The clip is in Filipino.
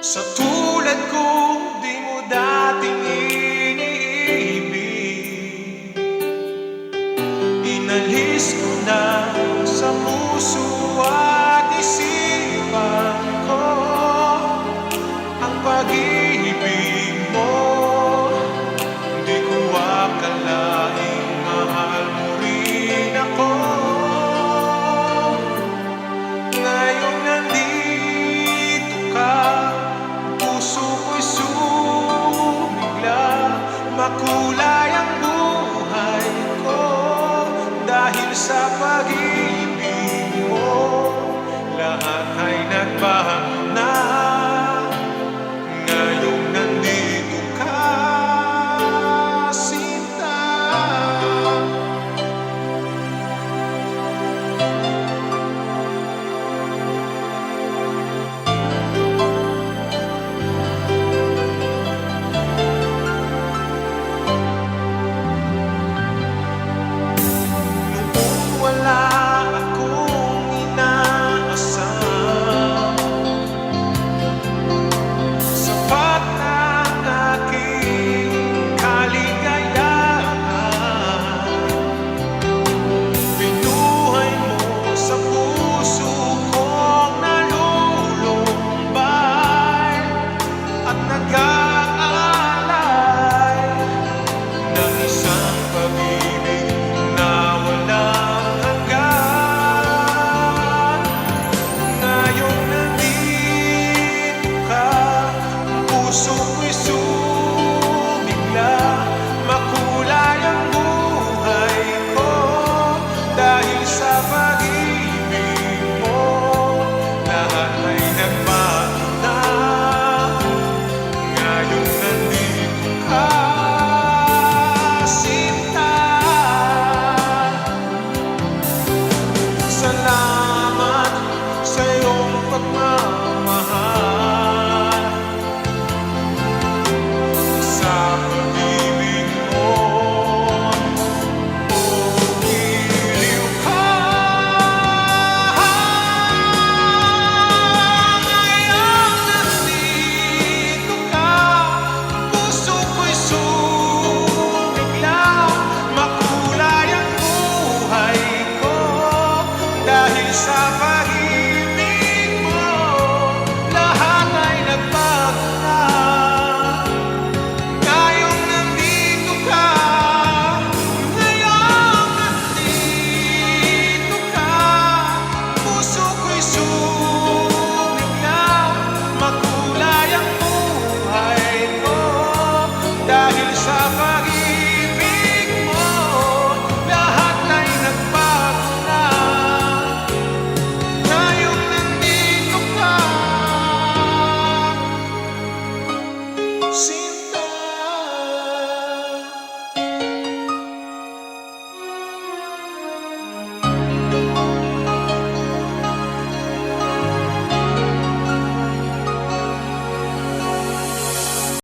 Sa tulad ko, di mo dating iniibig. Inalis ko na sa puso at isipan ko ang pag-ibig mo. Di ko akalaing mahal mo rin ako. Ngayon nandito ka, puso ko'y sumigla. Makulay ang buhay ko dahil sa pag-ibig mo. Lahat ay nagbago na. Ngayong nandito ka, sinta. Wala akong inaasam, sapat na aking kaligayahan. Binuhay mo sa puso kong nalulumbay at nag-aalay ng isang pag-ibig na walang hanggan. Ngayong nandito ka, puso ko'y sumigla. Makulay ang buhay ko dahil sa pag-ibig mo. Lahat ay nagbago na. Ngayong nandito ka, sinta. Salamat sa iyong pagmamahal, sa pag-ibig mo. Pumiliw ka. Ngayon nandito ka, puso ko'y sumigla. Makulay ang buhay ko dahil sa pag-ibig mo. Lahat ay nagbago na. Ngayong nandito ka, ngayong nandito ka, puso ko'y sumigla. Makulay ang buhay ko dahil sa pag-ibig mo. Lahat ay nagbago na. Ngayong nandito ka,